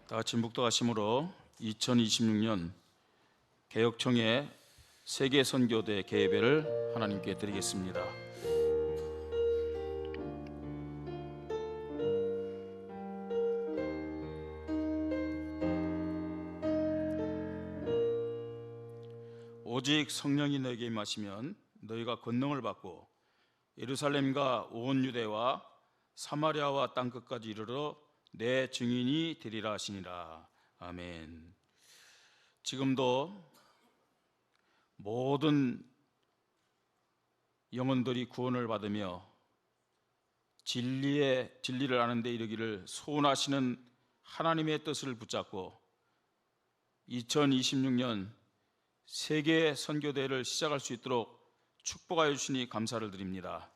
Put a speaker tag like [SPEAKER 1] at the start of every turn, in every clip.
[SPEAKER 1] 다 같이 묵도하심으로 2026년 개혁총회 세계선교대 개회를 하나님께 드리겠습니다. 오직 성령이 너에게 임하시면 너희가 권능을 받고 예루살렘과 온 유대와 사마리아와 땅끝까지 이르러 내 증인이 되리라 하시니라. 아멘. 지금도 모든 영혼들이 구원을 받으며 진리를 아는 데 이르기를 소원하시는 하나님의 뜻을 붙잡고 2026년 세계 선교대회를 시작할 수 있도록 축복하여 주시니 감사를 드립니다.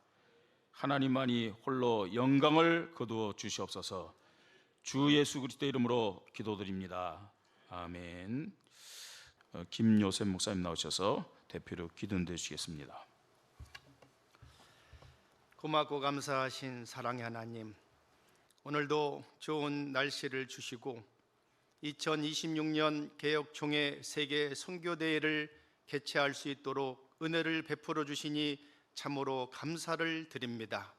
[SPEAKER 1] 하나님만이 홀로 영광을 거두어 주시옵소서. 주 예수 그리스도의 이름으로 기도드립니다. 아멘. 김요셉 목사님 나오셔서 대표로 기도해 주시겠습니다.
[SPEAKER 2] 고맙고 감사하신 사랑의 하나님, 오늘도 좋은 날씨를 주시고 2026년 개혁총회 세계 선교대회를 개최할 수 있도록 은혜를 베풀어 주시니 참으로 감사를 드립니다.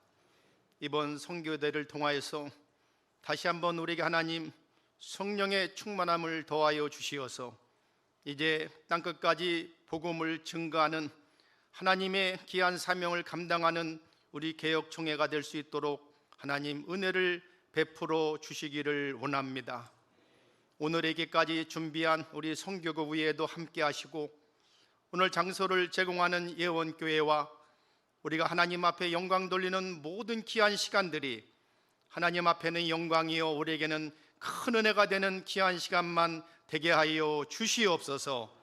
[SPEAKER 2] 이번 선교대회를 통하여서 다시 한번 우리에게 하나님 성령의 충만함을 더하여 주시어서 이제 땅끝까지 복음을 증거하는 하나님의 귀한 사명을 감당하는 우리 개혁총회가 될 수 있도록 하나님 은혜를 베풀어 주시기를 원합니다. 오늘에게까지 준비한 우리 선교국 위에도 함께 하시고 오늘 장소를 제공하는 예원교회와 우리가 하나님 앞에 영광 돌리는 모든 귀한 시간들이 하나님 앞에는 영광이요 우리에게는 큰 은혜가 되는 귀한 시간만 되게 하여 주시옵소서.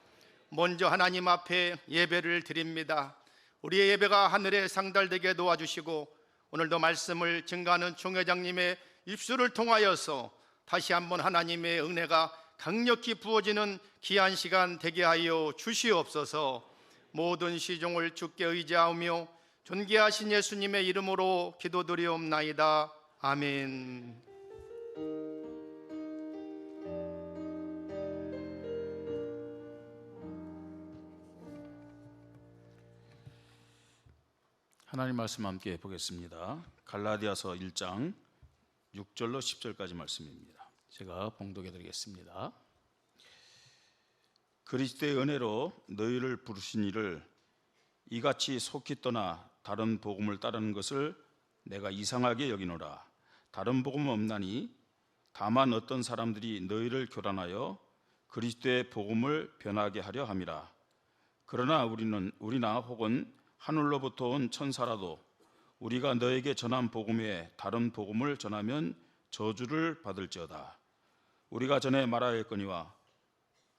[SPEAKER 2] 먼저 하나님 앞에 예배를 드립니다. 우리의 예배가 하늘에 상달되게 도와주시고 오늘도 말씀을 증거하는 총회장님의 입술을 통하여서 다시 한번 하나님의 은혜가 강력히 부어지는 귀한 시간 되게 하여 주시옵소서. 모든 시종을 주께 의지하며 존귀하신 예수님의 이름으로 기도드리옵나이다. 아멘.
[SPEAKER 1] 하나님 말씀 함께 보겠습니다. 갈라디아서 1장 6절로 10절까지 말씀입니다. 제가 봉독해 드리겠습니다. 그리스도의 은혜로 너희를 부르신 이를 이같이 속히 떠나 다른 복음을 따르는 것을 내가 이상하게 여기노라. 다른 복음은 없나니 다만 어떤 사람들이 너희를 교란하여 그리스도의 복음을 변하게 하려 함이라. 그러나 우리나 혹은 하늘로부터 온 천사라도 우리가 너에게 전한 복음 외에 다른 복음을 전하면 저주를 받을지어다. 우리가 전에 말하였거니와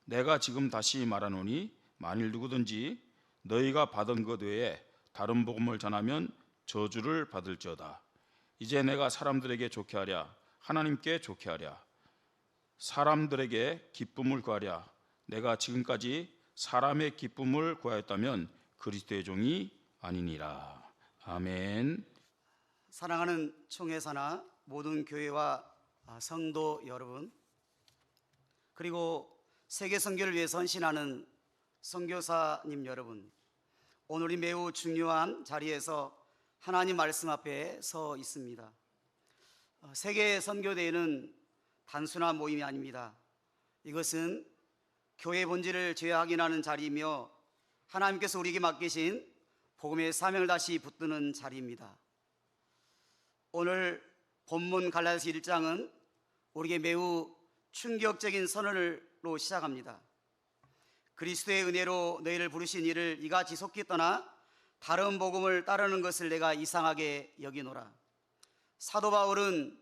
[SPEAKER 1] 내가 지금 다시 말하노니 만일 누구든지 너희가 받은 것 외에 다른 복음을 전하면 저주를 받을지어다. 이제 내가 사람들에게 좋게 하랴 하나님께 좋게 하랴 사람들에게 기쁨을 구하랴 내가 지금까지 사람의 기쁨을 구하였다면 그리스도의 종이 아니니라. 아멘.
[SPEAKER 3] 사랑하는 총회사나 모든 교회와 성도 여러분, 그리고 세계 선교를 위해서 헌신하는 선교사님 여러분, 오늘이 매우 중요한 자리에서 하나님 말씀 앞에 서 있습니다. 세계 선교대회는 단순한 모임이 아닙니다. 이것은 교회 본질을 재확인하는 자리이며 하나님께서 우리에게 맡기신 복음의 사명을 다시 붙드는 자리입니다. 오늘 본문 갈라디아서 1장은 우리에게 매우 충격적인 선언으로 시작합니다. 그리스도의 은혜로 너희를 부르신 이를 이같이 속히 떠나 다른 복음을 따르는 것을 내가 이상하게 여기노라. 사도 바울은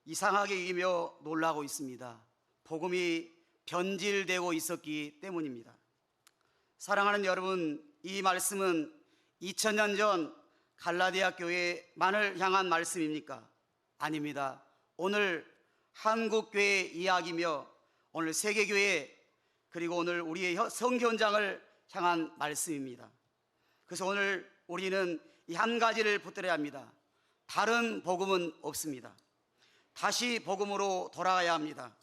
[SPEAKER 3] 이상하게 여기며 놀라고 있습니다. 복음이 변질되고 있었기 때문입니다. 사랑하는 여러분, 이 말씀은 2000년 전 갈라디아 교회만을 향한 말씀입니까? 아닙니다. 오늘 한국교회 이야기며 오늘 세계교회 그리고 오늘 우리의 선교 현장을 향한 말씀입니다. 그래서 오늘 우리는 이 한 가지를 붙들어야 합니다. 다른 복음은 없습니다. 다시 복음으로 돌아가야 합니다.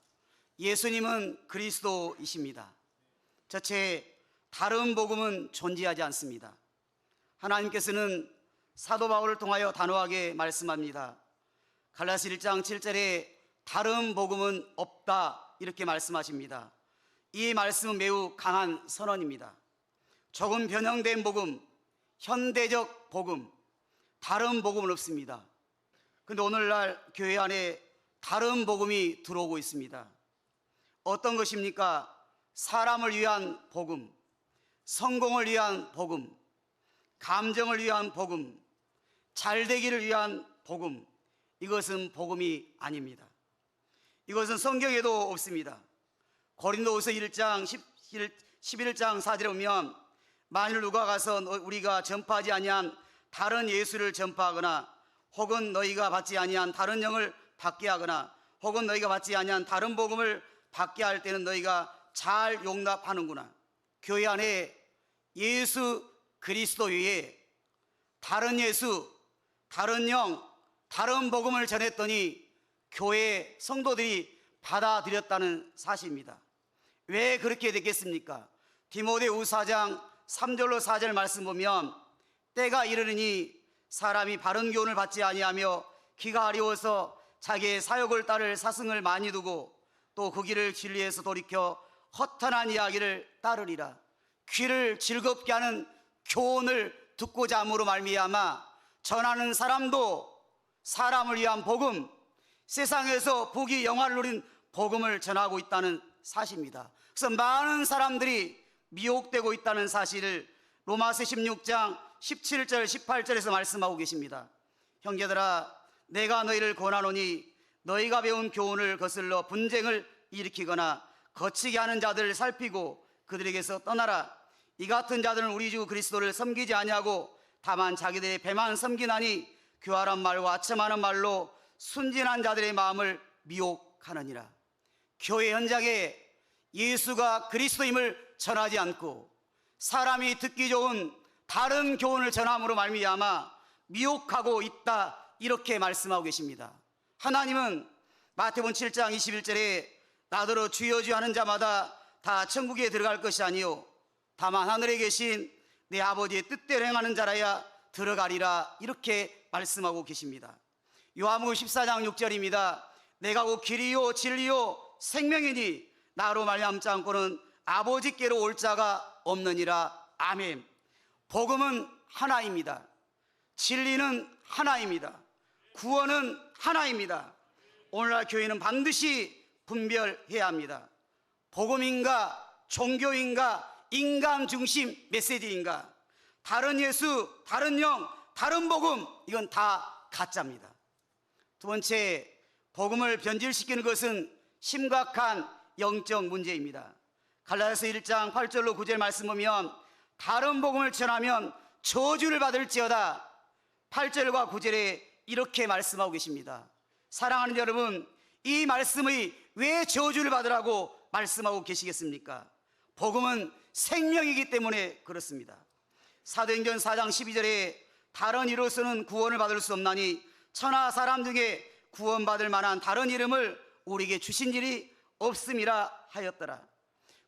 [SPEAKER 3] 예수님은 그리스도이십니다. 저체 다른 복음은 존재하지 않습니다. 하나님께서는 사도 바울을 통하여 단호하게 말씀합니다. 갈라디아 1장 7절에 다른 복음은 없다 이렇게 말씀하십니다. 이 말씀은 매우 강한 선언입니다. 조금 변형된 복음, 현대적 복음, 다른 복음은 없습니다. 그런데 오늘날 교회 안에 다른 복음이 들어오고 있습니다. 어떤 것입니까? 사람을 위한 복음, 성공을 위한 복음, 감정을 위한 복음, 잘되기를 위한 복음. 이것은 복음이 아닙니다. 이것은 성경에도 없습니다. 고린도후서 1장 11장 4절에 보면 만일 누가 가서 우리가 전파하지 아니한 다른 예수를 전파하거나 혹은 너희가 받지 아니한 다른 영을 받게 하거나 혹은 너희가 받지 아니한 다른 복음을 받게 할 때는 너희가 잘 용납하는구나. 교회 안에 예수 그리스도 외에 다른 예수, 다른 영, 다른 복음을 전했더니 교회 성도들이 받아들였다는 사실입니다. 왜 그렇게 됐겠습니까? 디모데후서 4장 3절로 4절 말씀 보면 때가 이르느니 사람이 바른 교훈을 받지 아니하며 귀가 어려워서 자기의 사욕을 따를 사승을 많이 두고 또 그 길을 진리에서 돌이켜 허탄한 이야기를 따르리라. 귀를 즐겁게 하는 교훈을 듣고자 함으로 말미암아 전하는 사람도 사람을 위한 복음, 세상에서 복이 영화를 누린 복음을 전하고 있다는 사실입니다. 그래서 많은 사람들이 미혹되고 있다는 사실을 로마서 16장 17절 18절에서 말씀하고 계십니다. 형제들아 내가 너희를 권하노니 너희가 배운 교훈을 거슬러 분쟁을 일으키거나 거치게 하는 자들을 살피고 그들에게서 떠나라. 이 같은 자들은 우리 주 그리스도를 섬기지 아니하고 다만 자기들의 배만 섬기나니 교활한 말과 아첨하는 말로 순진한 자들의 마음을 미혹하느니라. 교회 현장에 예수가 그리스도임을 전하지 않고 사람이 듣기 좋은 다른 교훈을 전함으로 말미암아 미혹하고 있다 이렇게 말씀하고 계십니다. 하나님은 마태복음 7장 21절에 나더러 주여 주여 하는 자마다 다 천국에 들어갈 것이 아니요 다만 하늘에 계신 내 아버지의 뜻대로 행하는 자라야 들어가리라 이렇게 말씀하고 계십니다. 요한복음 14장 6절입니다. 내가 곧 길이요 진리요 생명이니 나로 말미암지 않고는 아버지께로 올 자가 없느니라. 아멘. 복음은 하나입니다. 진리는 하나입니다. 구원은 하나입니다. 오늘날 교회는 반드시 분별해야 합니다. 복음인가 종교인가 인간 중심 메시지인가, 다른 예수, 다른 영, 다른 복음, 이건 다 가짜입니다. 두 번째, 복음을 변질시키는 것은 심각한 영적 문제입니다. 갈라디아서 1장 8절로 9절 말씀 보면 다른 복음을 전하면 저주를 받을지어다. 8절과 9절에 이렇게 말씀하고 계십니다. 사랑하는 여러분, 이 말씀의 왜 저주를 받으라고 말씀하고 계시겠습니까? 복음은 생명이기 때문에 그렇습니다. 사도행전 4장 12절에 다른 이로서는 구원을 받을 수 없나니 천하 사람 중에 구원받을 만한 다른 이름을 우리에게 주신 일이 없음이라 하였더라.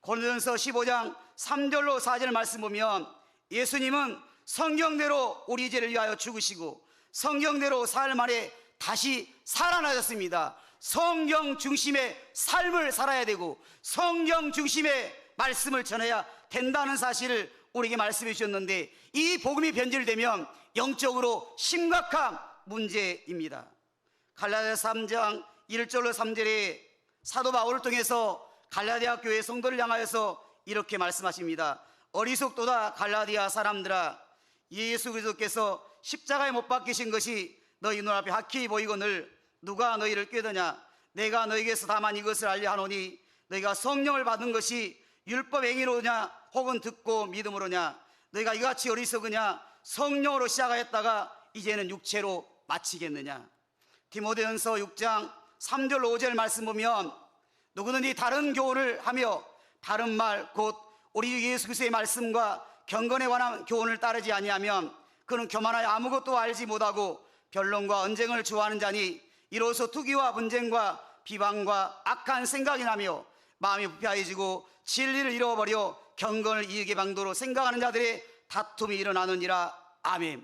[SPEAKER 3] 고린도전서 15장 3절로 4절 말씀 보면 예수님은 성경대로 우리 죄를 위하여 죽으시고 성경대로 사흘 만에 다시 살아나셨습니다. 성경 중심의 삶을 살아야 되고 성경 중심의 말씀을 전해야 된다는 사실을 우리에게 말씀해 주셨는데 이 복음이 변질되면 영적으로 심각한 문제입니다. 갈라디아 3장 1절로 3절에 사도 바울을 통해서 갈라디아 교회 성도를 향하여서 이렇게 말씀하십니다. 어리석도다 갈라디아 사람들아, 예수 그리스도께서 십자가에 못 박히신 것이 너희 눈앞에 확히 보이거늘 누가 너희를 꾀더냐? 내가 너희에게서 다만 이것을 알려 하노니 너희가 성령을 받은 것이 율법 행위로냐 혹은 듣고 믿음으로냐? 너희가 이같이 어리석으냐? 성령으로 시작하였다가 이제는 육체로 마치겠느냐? 디모데전서 6장 3절 5절 말씀 보면 누구든지 다른 교훈을 하며 다른 말 곧 우리 예수 그리스도의 말씀과 경건에 관한 교훈을 따르지 아니하면 그는 교만하여 아무것도 알지 못하고 변론과 언쟁을 좋아하는 자니 이로써 투기와 분쟁과 비방과 악한 생각이 나며 마음이 부패해지고 진리를 잃어버려 경건을 이익의 방도로 생각하는 자들의 다툼이 일어나느니라. 아멘.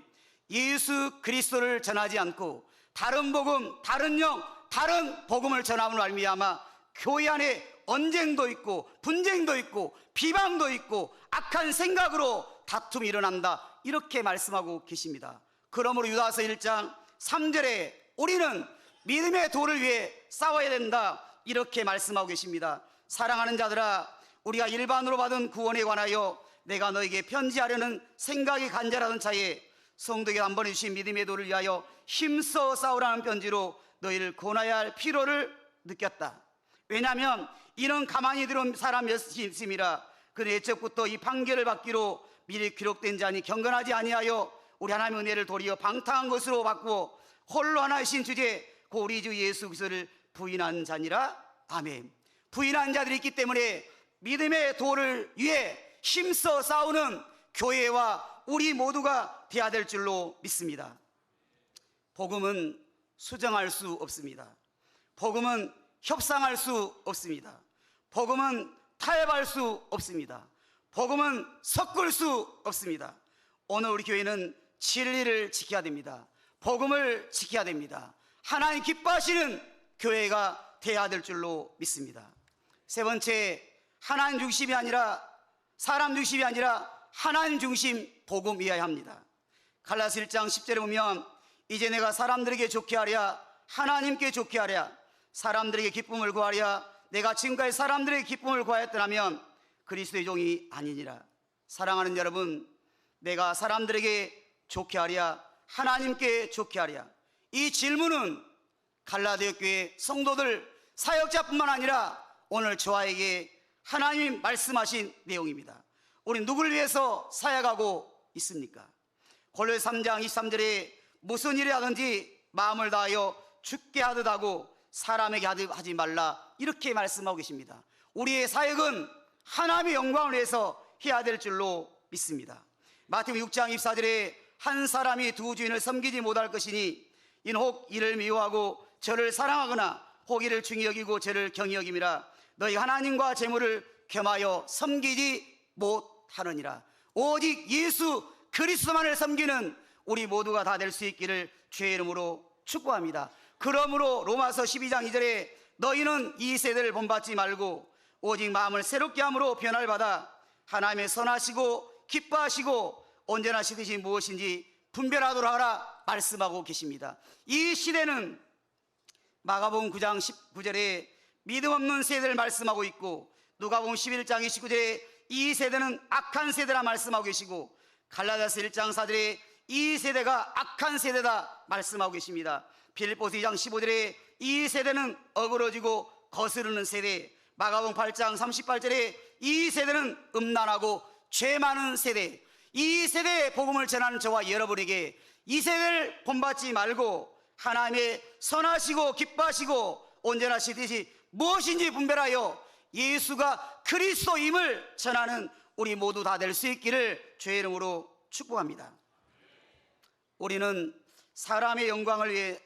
[SPEAKER 3] 예수 그리스도를 전하지 않고 다른 복음, 다른 영, 다른 복음을 전함으로 말미암아 교회 안에 언쟁도 있고 분쟁도 있고 비방도 있고 악한 생각으로 다툼이 일어난다, 이렇게 말씀하고 계십니다. 그러므로 유다서 1장 3절에 우리는 믿음의 도를 위해 싸워야 된다, 이렇게 말씀하고 계십니다. 사랑하는 자들아, 우리가 일반으로 받은 구원에 관하여 내가 너에게 편지하려는 생각이 간절하던 차에 성도에게 한 번에 주신 믿음의 도를 위하여 힘써 싸우라는 편지로 너희를 권하여야 할 필요를 느꼈다. 왜냐하면 이는 가만히 들은 사람 몇이 있음이라. 그는 애초부터 이 판결을 받기로 미리 기록된 자니 경건하지 아니하여 우리 하나님의 은혜를 도리어 방탕한 것으로 바꾸어 홀로 하나이신 주제 그 우리 주 예수 그리스도를 부인한 자니라. 아멘. 부인한 자들이 있기 때문에 믿음의 도를 위해 힘써 싸우는 교회와 우리 모두가 되어야 될 줄로 믿습니다. 복음은 수정할 수 없습니다. 복음은 협상할 수 없습니다. 복음은 타협할 수 없습니다. 복음은 섞을 수 없습니다. 오늘 우리 교회는 진리를 지켜야 됩니다. 복음을 지켜야 됩니다. 하나님 기뻐하시는 교회가 되어야 될 줄로 믿습니다. 세 번째, 하나님 중심이 아니라 사람 중심이 아니라 하나님 중심 복음 이해해야 합니다. 갈라디아서 1장 10절에 보면 이제 내가 사람들에게 좋게 하랴 하나님께 좋게 하랴 사람들에게 기쁨을 구하랴 내가 지금까지 사람들에게 기쁨을 구하였더라면 그리스도의 종이 아니니라. 사랑하는 여러분, 내가 사람들에게 좋게 하랴 하나님께 좋게 하랴, 이 질문은 갈라디아 교회 성도들 사역자뿐만 아니라 오늘 저와에게 하나님이 말씀하신 내용입니다. 우리 누구를 위해서 사역하고 있습니까? 골로새 3장 23절에 무슨 일을 하든지 마음을 다하여 주께 하듯 하고 사람에게 하지 말라, 이렇게 말씀하고 계십니다. 우리의 사역은 하나님의 영광을 위해서 해야 될 줄로 믿습니다. 마태복음 6장 24절에 한 사람이 두 주인을 섬기지 못할 것이니 이는 혹 이를 미워하고 저를 사랑하거나 혹 이를 중히 여기고 저를 경히 여김이라. 너희 하나님과 재물을 겸하여 섬기지 못하느니라. 오직 예수 그리스도만을 섬기는 우리 모두가 다 될 수 있기를 주의 이름으로 축복합니다. 그러므로 로마서 12장 2절에 너희는 이 세대를 본받지 말고 오직 마음을 새롭게 함으로 변화를 받아 하나님의 선하시고 기뻐하시고 언제나 시듯이 무엇인지 분별하도록 하라 말씀하고 계십니다. 이 시대는 마가복음 9장 19절에 믿음 없는 세대를 말씀하고 있고, 누가복음 11장 29절에 이 세대는 악한 세대라 말씀하고 계시고, 갈라디아서 1장 4절에 이 세대가 악한 세대다 말씀하고 계십니다. 빌립보서 2장 15절에 이 세대는 어그러지고 거스르는 세대, 마가복음 8장 38절에 이 세대는 음란하고 죄 많은 세대, 이 세대의 복음을 전하는 저와 여러분에게 이 세대를 본받지 말고 하나님의 선하시고 기뻐하시고 언제나 시듯이 무엇인지 분별하여 예수가 그리스도임을 전하는 우리 모두 다 될 수 있기를 주의 이름으로 축복합니다. 우리는 사람의 영광을 위해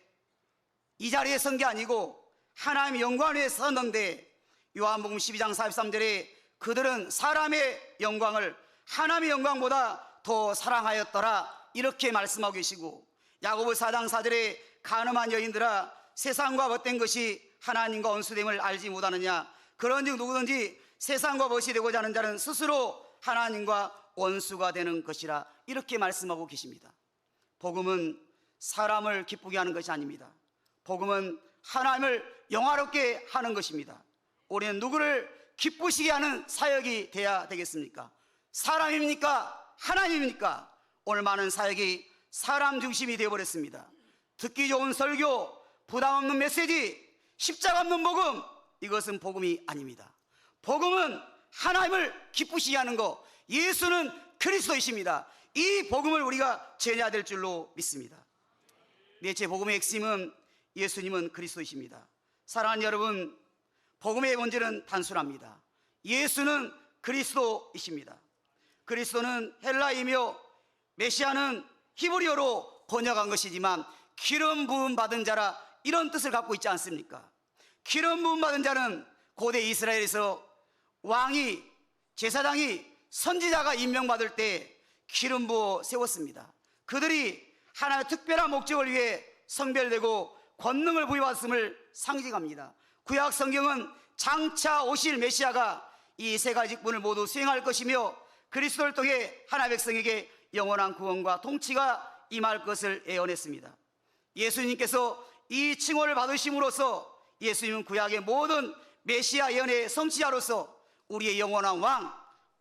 [SPEAKER 3] 이 자리에 선 게 아니고 하나님의 영광을 위해 섰는데, 요한복음 12장 43절에 그들은 사람의 영광을 하나님의 영광보다 더 사랑하였더라, 이렇게 말씀하고 계시고, 야고보 4장 4절에 간음한 여인들아 세상과 벗된 것이 하나님과 원수됨을 알지 못하느냐, 그런즉 누구든지 세상과 벗이 되고자 하는 자는 스스로 하나님과 원수가 되는 것이라, 이렇게 말씀하고 계십니다. 복음은 사람을 기쁘게 하는 것이 아닙니다. 복음은 하나님을 영화롭게 하는 것입니다. 우리는 누구를 기쁘시게 하는 사역이 돼야 되겠습니까? 사람입니까? 하나님입니까? 오늘 많은 사역이 사람 중심이 되어버렸습니다. 듣기 좋은 설교, 부담 없는 메시지, 십자가 없는 복음, 이것은 복음이 아닙니다. 복음은 하나님을 기쁘시게 하는 것, 예수는 그리스도이십니다. 이 복음을 우리가 전해야 될 줄로 믿습니다. 넷째, 복음의 핵심은 예수님은 그리스도이십니다. 사랑하는 여러분, 복음의 본질은 단순합니다. 예수는 그리스도이십니다. 그리스도는 헬라이며 메시아는 히브리어로 번역한 것이지만 기름 부음 받은 자라, 이런 뜻을 갖고 있지 않습니까? 기름 부음 받은 자는 고대 이스라엘에서 왕이, 제사장이, 선지자가 임명받을 때 기름 부어 세웠습니다. 그들이 하나의 특별한 목적을 위해 성별되고 권능을 부여받았음을 상징합니다. 구약 성경은 장차 오실 메시아가 이 세 가지 직분을 모두 수행할 것이며 그리스도를 통해 하나님의 백성에게 영원한 구원과 통치가 임할 것을 예언했습니다. 예수님께서 이 칭호를 받으심으로써 예수님은 구약의 모든 메시아 예언의 성취자로서 우리의 영원한 왕,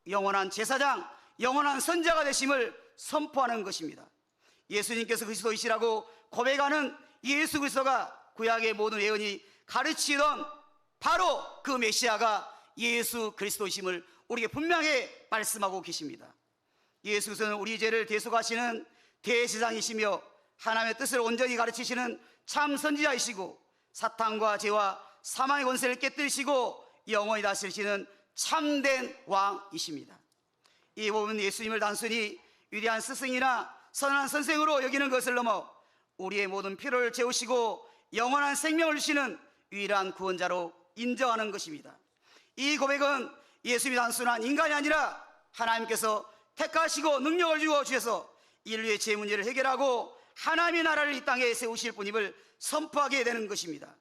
[SPEAKER 3] 영원한 제사장, 영원한 선자가 되심을 선포하는 것입니다. 예수님께서 그리스도이시라고 고백하는 예수 그리스도가 구약의 모든 예언이 가르치던 바로 그 메시아가 예수 그리스도이심을 우리에게 분명히 말씀하고 계십니다. 예수 그리스도는 우리 죄를 대속하시는 대제사장이시며 하나님의 뜻을 온전히 가르치시는 참 선지자이시고 사탄과 죄와 사망의 권세를 깨뜨리시고 영원히 다스리시는 참된 왕이십니다. 이 부분은 예수님을 단순히 위대한 스승이나 선한 선생으로 여기는 것을 넘어 우리의 모든 필요를 채우시고 영원한 생명을 주시는 유일한 구원자로 인정하는 것입니다. 이 고백은 예수님이 단순한 인간이 아니라 하나님께서 택하시고 능력을 주어 주셔서 인류의 죄 문제를 해결하고 하나님의 나라를 이 땅에 세우실 분임을 선포하게 되는 것입니다.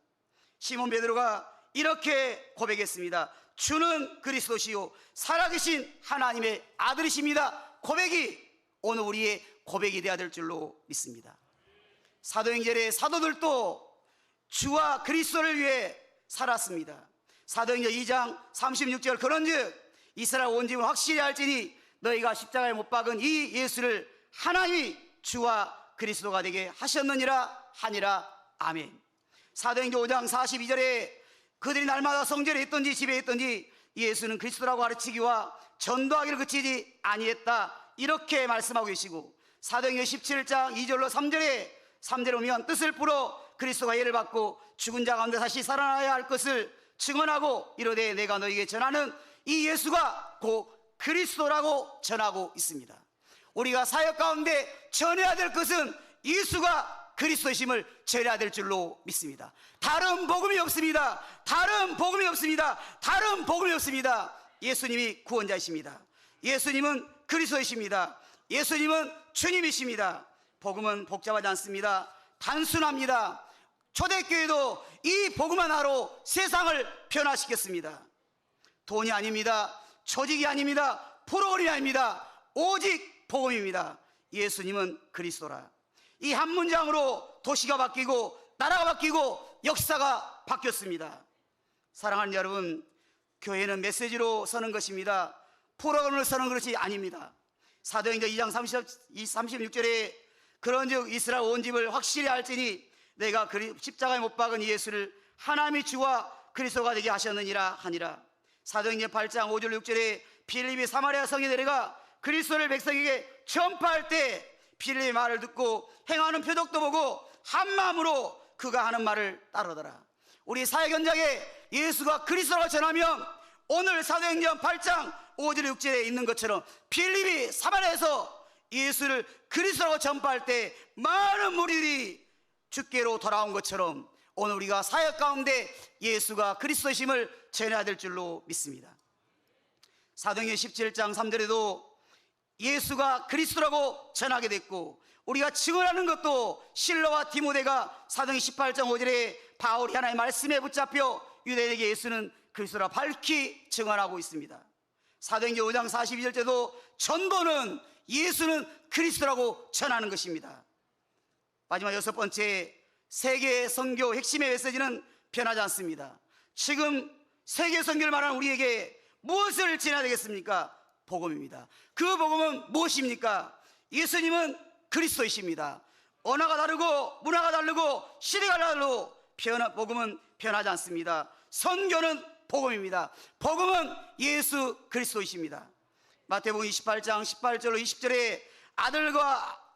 [SPEAKER 3] 시몬 베드로가 이렇게 고백했습니다. 주는 그리스도시요 살아계신 하나님의 아들이십니다. 고백이 오늘 우리의 고백이 되어야 될 줄로 믿습니다. 사도행전의 사도들도 주와 그리스도를 위해 살았습니다. 사도행전 2장 36절 그런즉 이스라엘 온 집은 확실히 알지니 너희가 십자가에 못 박은 이 예수를 하나님이 주와 그리스도가 되게 하셨느니라 하니라. 아멘. 사도행전 5장 42절에 그들이 날마다 성전에 있든지 집에 있든지 예수는 그리스도라고 가르치기와 전도하기를 그치지 아니했다 이렇게 말씀하고 계시고 사도행전 17장 2절로 3절에 보면 뜻을 풀어 그리스도가 예를 받고 죽은 자 가운데 다시 살아나야 할 것을 증언하고 이르되 내가 너희에게 전하는 이 예수가 곧 그리스도라고 전하고 있습니다. 우리가 사역 가운데 전해야 될 것은 예수가 그리스도이심을 전해야 될 줄로 믿습니다. 다른 복음이 없습니다. 다른 복음이 없습니다. 다른 복음이 없습니다. 예수님이 구원자이십니다. 예수님은 그리스도이십니다. 예수님은 주님이십니다. 복음은 복잡하지 않습니다. 단순합니다. 초대교회도 이 복음 하나로 세상을 변화시켰습니다. 돈이 아닙니다. 조직이 아닙니다. 프로그램이 아닙니다. 오직 복음입니다. 예수님은 그리스도라. 이 한 문장으로 도시가 바뀌고 나라가 바뀌고 역사가 바뀌었습니다. 사랑하는 여러분, 교회는 메시지로 서는 것입니다. 프로그램을 서는 것이 아닙니다. 사도행전 2장 36절에 그런즉 이스라엘 온 집을 확실히 알지니 내가 십자가에 못 박은 예수를 하나님이 주와 그리스도가 되게 하셨느니라 하니라. 사도행전 8장 5절 6절에 빌립이 사마리아 성에 내려가 그리스도를 백성에게 전파할 때 빌립의 말을 듣고 행하는 표적도 보고 한 마음으로 그가 하는 말을 따르더라. 우리 사역 현장에 예수가 그리스도라고 전하면 오늘 사도행전 8장 5절 6절에 있는 것처럼 빌립이 사마리아에서 예수를 그리스도라고 전파할 때 많은 무리들이 주께로 돌아온 것처럼 오늘 우리가 사역 가운데 예수가 그리스도심을 전해야 될 줄로 믿습니다. 사도행전 17장 3절에도 예수가 그리스도라고 전하게 됐고 우리가 증언하는 것도 실로와 디모데가 사도행전 18장 5절에 바울이 하나님의 말씀에 붙잡혀 유대인에게 예수는 그리스도라 밝히 증언하고 있습니다. 사도행전 5장 42절에도 전도는 예수는 그리스도라고 전하는 것입니다. 마지막 여섯 번째, 세계 선교 핵심의 메시지는 변하지 않습니다. 지금 세계 선교를 말하는 우리에게 무엇을 전해야 되겠습니까? 복음입니다. 그 복음은 무엇입니까? 예수님은 그리스도이십니다. 언어가 다르고 문화가 다르고 시대가 다르고 복음은 변하지 않습니다. 선교는 복음입니다. 복음은 예수 그리스도이십니다. 마태복음 28장 18절로 20절에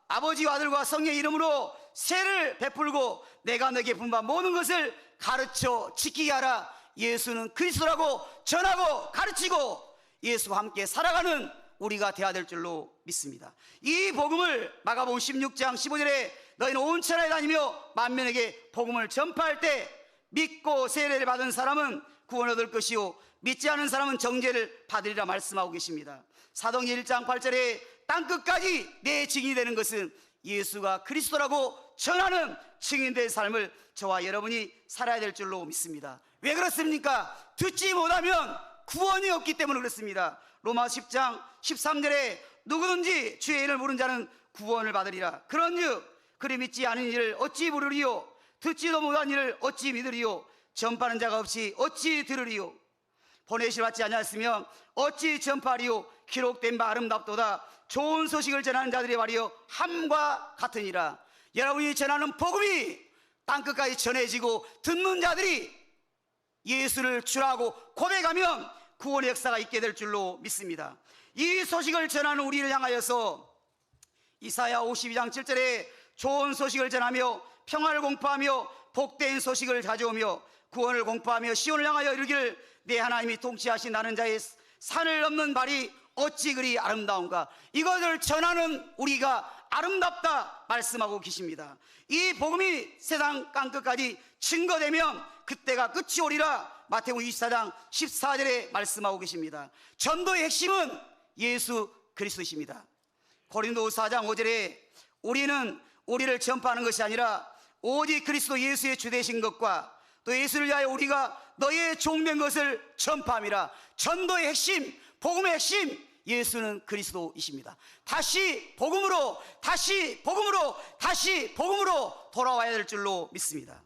[SPEAKER 3] 아버지와 아들과 성령의 이름으로 세를 베풀고 내가 너에게 분반 모든 것을 가르쳐 지키게 하라. 예수는 그리스도라고 전하고 가르치고 예수와 함께 살아가는 우리가 되어야 될 줄로 믿습니다. 이 복음을 마가복음 16장 15절에 너희는 온 천하에 다니며 만민에게 복음을 전파할 때 믿고 세례를 받은 사람은 구원을 얻을 것이요 믿지 않은 사람은 정죄를 받으리라 말씀하고 계십니다. 사도행전 1장 8절에 땅끝까지 내 증인이 되는 것은 예수가 그리스도라고 전하는 증인된 삶을 저와 여러분이 살아야 될 줄로 믿습니다. 왜 그렇습니까? 듣지 못하면 구원이 없기 때문에 그렇습니다. 로마 10장 13절에 누구든지 주의 이름을 부른 자는 구원을 받으리라. 그런즉 그리 믿지 않은 이를 어찌 부르리요 듣지도 못한 이를 어찌 믿으리요 전파하는 자가 없이 어찌 들으리요 보내실 받지 아니하였으면 어찌 전파하리요 기록된 바 아름답도다 좋은 소식을 전하는 자들의 말이요 함과 같으니라. 여러분이 전하는 복음이 땅끝까지 전해지고 듣는 자들이 예수를 주라고 고백하면 구원의 역사가 있게 될 줄로 믿습니다. 이 소식을 전하는 우리를 향하여서 이사야 52장 7절에 좋은 소식을 전하며 평화를 공포하며 복된 소식을 가져오며 구원을 공포하며 시온을 향하여 이르기를 내 하나님이 통치하신 나는 자의 산을 넘는 발이 어찌 그리 아름다운가. 이것을 전하는 우리가 아름답다 말씀하고 계십니다. 이 복음이 세상 땅끝까지 증거되면 그때가 끝이 오리라 마태복음 24장 14절에 말씀하고 계십니다. 전도의 핵심은 예수 그리스도이십니다. 고린도후서 4장 5절에 우리는 우리를 전파하는 것이 아니라 오직 그리스도 예수의 주되신 것과 또 예수를 위하여 우리가 너의 종된 것을 전파함이라. 전도의 핵심, 복음의 핵심, 예수는 그리스도이십니다. 다시 복음으로 돌아와야 될 줄로 믿습니다.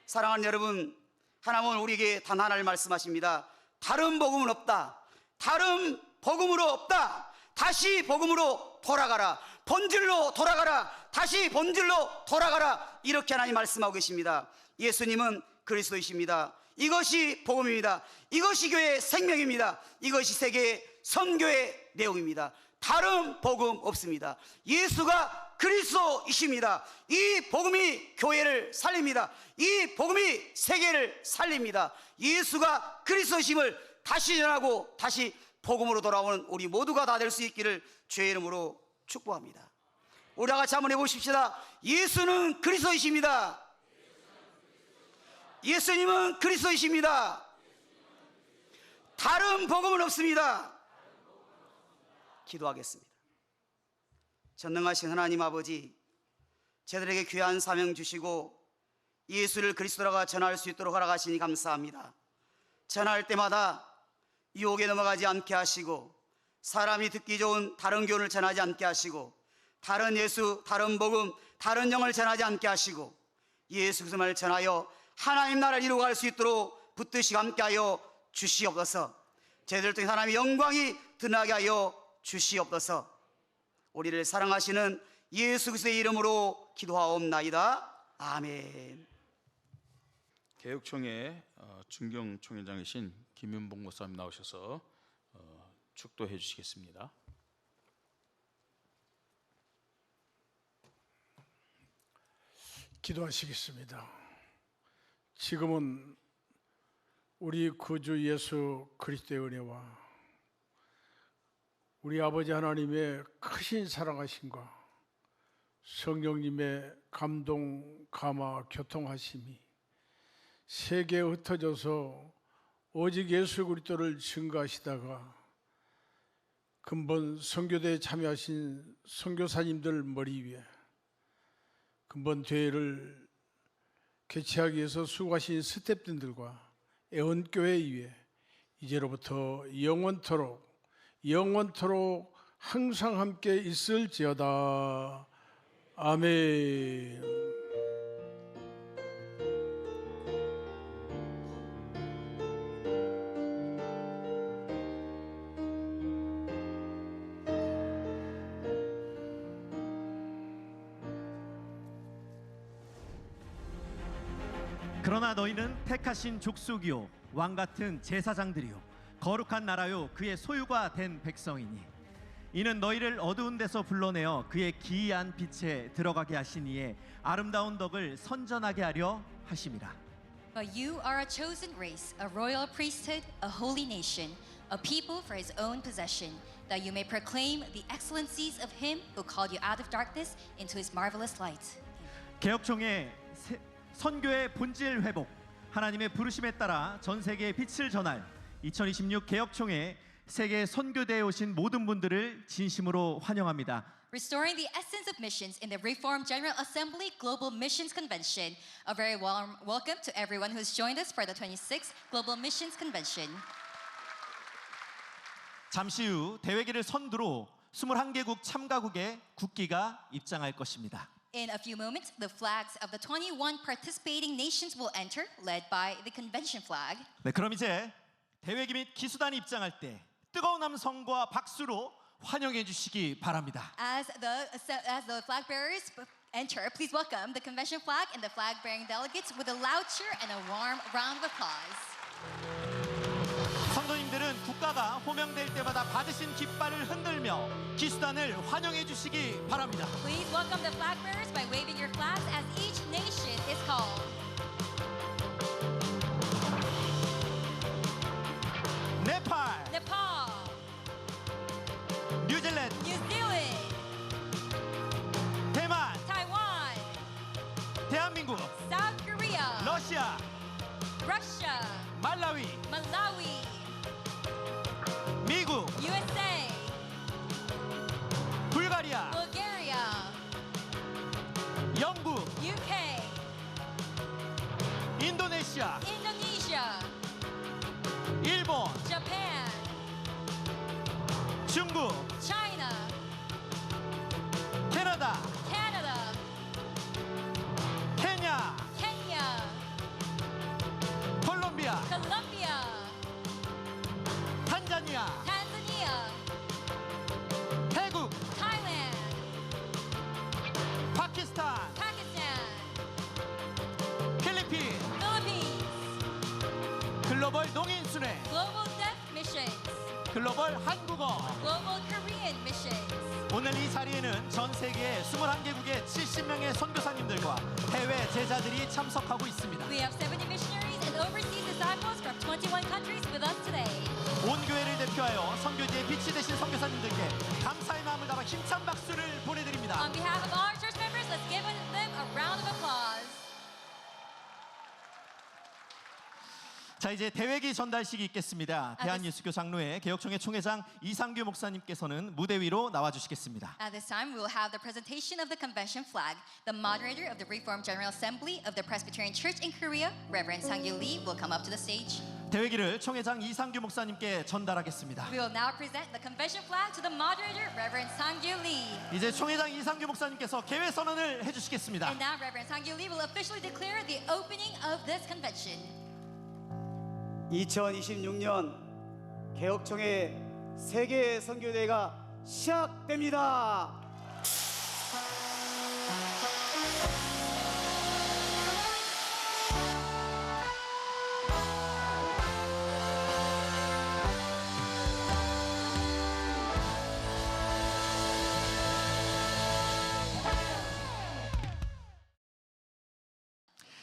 [SPEAKER 3] 사랑하는 여러분, 하나님은 우리에게 단 하나를 말씀하십니다. 다른 복음은 없다. 다른 복음으로 없다. 다시 복음으로 돌아가라. 본질로 돌아가라. 다시 본질로 돌아가라. 이렇게 하나님 말씀하고 계십니다. 예수님은 그리스도이십니다. 이것이 복음입니다. 이것이 교회의 생명입니다. 이것이 세계의 선교의 내용입니다. 다른 복음 없습니다. 예수가 그리스도이십니다. 이 복음이 교회를 살립니다. 이 복음이 세계를 살립니다. 예수가 그리스도이심을 다시 전하고 다시 복음으로 돌아오는 우리 모두가 다 될 수 있기를 주의 이름으로 축복합니다. 우리 다 같이 한번 해보십시다. 예수는 그리스도이십니다. 예수님은 그리스도이십니다. 다른 복음은 없습니다. 기도하겠습니다. 전능하신 하나님 아버지, 저들에게 귀한 사명 주시고 예수를 그리스도라고 전할 수 있도록 허락하시니 감사합니다. 전할 때마다 유혹에 넘어가지 않게 하시고 사람이 듣기 좋은 다른 교훈을 전하지 않게 하시고 다른 예수, 다른 복음, 다른 영을 전하지 않게 하시고 예수 그리스도를 전하여 하나님 나라를 이루어갈 수 있도록 붙드시고 함께하여 주시옵소서. 저희들 통해 하나님의 영광이 드러나게 하여 주시옵소서. 우리를 사랑하시는 예수 그리스도의 이름으로 기도하옵나이다. 아멘.
[SPEAKER 1] 개혁총회 중경총회장이신 김윤봉 목사님 나오셔서 축도해 주시겠습니다.
[SPEAKER 4] 기도하시겠습니다. 지금은 우리 구주 예수 그리스도의 은혜와 우리 아버지 하나님의 크신 사랑하심과 성령님의 감동, 감화, 교통하심이 세계에 흩어져서 오직 예수 그리스도를 증거하시다가 근본 선교대에 참여하신 선교사님들 머리 위에 근본 대회를 개최하기 위해서 수고하신 스태프분들과 애원교회 위에 이제로부터 영원토록 항상 함께 있을지어다. 아멘.
[SPEAKER 5] 그러나 너희는 택하신 족속이요 왕같은 제사장들이요 거룩한 나라요 그의 소유가 된 백성이니 이는 너희를 어두운 데서 불러내어 그의 기이한 빛에 들어가게 하시니에 아름다운 덕을 선전하게 하려 하심이라.
[SPEAKER 6] But you are a chosen race, a royal priesthood, a holy nation, a people for his own possession, that you may proclaim the excellencies of him who called you out of darkness into his marvelous light.
[SPEAKER 5] 개혁총회 선교의 본질 회복, 하나님의 부르심에 따라 전 세계에 빛을 전할 2026 개혁총회 세계 선교대에 오신 모든 분들을 진심으로 환영합니다.
[SPEAKER 6] Restoring the essence of missions in the Reformed General Assembly Global Missions Convention. A very warm welcome to everyone who has joined us for the 26th Global Missions Convention.
[SPEAKER 5] 잠시 후 대회기를 선두로 21개국 참가국의 국기가 입장할 것입니다.
[SPEAKER 6] In a few moments, the flags of the 21 participating nations will enter, led by the convention flag.
[SPEAKER 5] 네, 그럼 이제 대회기 및 기수단이 입장할 때 뜨거운 함성과 박수로 환영해 주시기 바랍니다.
[SPEAKER 6] As the flag bearers enter, please welcome the convention flag and the flag bearing delegates with a loud cheer and a warm round of applause.
[SPEAKER 5] 성도님들은 국가가 호명될 때마다 받으신 깃발을 흔들며 기수단을 환영해 주시기 바랍니다.
[SPEAKER 6] Please welcome the flag bearers by waving your flags as each nation is called.
[SPEAKER 5] 네팔,
[SPEAKER 6] Nepal,
[SPEAKER 5] 뉴질랜드,
[SPEAKER 6] New Zealand,
[SPEAKER 5] 대만,
[SPEAKER 6] Taiwan,
[SPEAKER 5] 대한민국,
[SPEAKER 6] South Korea,
[SPEAKER 5] 러시아,
[SPEAKER 6] Russia,
[SPEAKER 5] 말라위,
[SPEAKER 6] Malawi,
[SPEAKER 5] 미국,
[SPEAKER 6] USA,
[SPEAKER 5] 불가리아,
[SPEAKER 6] Bulgaria,
[SPEAKER 5] 영국,
[SPEAKER 6] UK,
[SPEAKER 5] 인도네시아,
[SPEAKER 6] Indonesia,
[SPEAKER 5] 일본,
[SPEAKER 6] Japan,
[SPEAKER 5] 중국,
[SPEAKER 6] China,
[SPEAKER 5] 캐나다,
[SPEAKER 6] Canada,
[SPEAKER 5] 케냐,
[SPEAKER 6] Kenya,
[SPEAKER 5] 콜롬비아,
[SPEAKER 6] Colombia,
[SPEAKER 5] 탄자니아,
[SPEAKER 6] Tanzania,
[SPEAKER 5] 태국,
[SPEAKER 6] Thailand,
[SPEAKER 5] 파키스탄,
[SPEAKER 6] Pakistan,
[SPEAKER 5] 필리핀,
[SPEAKER 6] Philippines,
[SPEAKER 5] 글로벌 농인순회,
[SPEAKER 6] Global Deaf Missions,
[SPEAKER 5] 글로벌 한국어.
[SPEAKER 6] Global Korean Missions.
[SPEAKER 5] 오늘 이 자리에는 전 세계 21개국의 70명의 선교사님들과 해외 제자들이 참석하고 있습니다.
[SPEAKER 6] We have 70 missionaries and overseas disciples from 21 countries with us today.
[SPEAKER 5] 온 교회를 대표하여 선교지의 빛이 되신 선교사님들께 감사의 마음을 담아 힘찬 박수를 보내드립니다.
[SPEAKER 6] On behalf of all our church members, let's give them a round of applause.
[SPEAKER 5] 자, 이제 대회기 전달식이 있겠습니다. 대한예수교 장로회 개혁총회 총회장 이상규 목사님께서는 무대 위로 나와 주시겠습니다.
[SPEAKER 6] At this time, we will have the presentation of the convention flag. The moderator of the Reformed General Assembly of the Presbyterian Church in Korea, Reverend Sang-Yu Lee, will come up to the stage.
[SPEAKER 5] 대회기를 총회장 이상규 목사님께 전달하겠습니다.
[SPEAKER 6] We will now present the convention flag to the moderator, Reverend Sang-Yu Lee.
[SPEAKER 5] 이제 총회장 이상규 목사님께서 개회 선언을 해주시겠습니다.
[SPEAKER 6] And now, Reverend Sang-Yu Lee will officially declare the opening of this convention.
[SPEAKER 3] 2026년 개혁총회 세계 선교대회가 시작됩니다.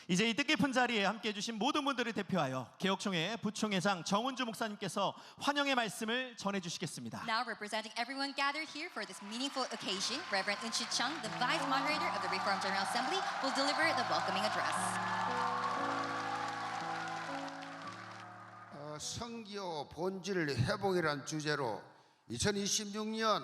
[SPEAKER 5] 이제 이 뜻깊은 자리에 함께해 주신 모든 분들을 대표하여 개혁총회 부총회장 정은주 목사님께서 환영의 말씀을 전해 주시겠습니다.
[SPEAKER 6] Now representing everyone gathered here for this meaningful occasion, Reverend Eun-Chi Chung, the Vice Moderator of the Reformed General Assembly, will deliver the welcoming address.
[SPEAKER 7] 선교 본질 회복이란 주제로 2026년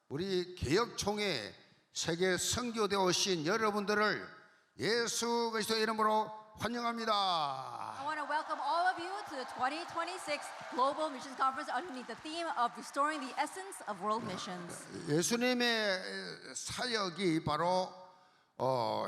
[SPEAKER 7] 우리 개혁총회 세계 선교대 오신 여러분들을 예수 그리스도의 이름으로 환영합니다.
[SPEAKER 8] I want to welcome all of you to the 2026 Global Missions Conference underneath the theme of restoring the essence of world missions.
[SPEAKER 7] 예수님의 사역이 바로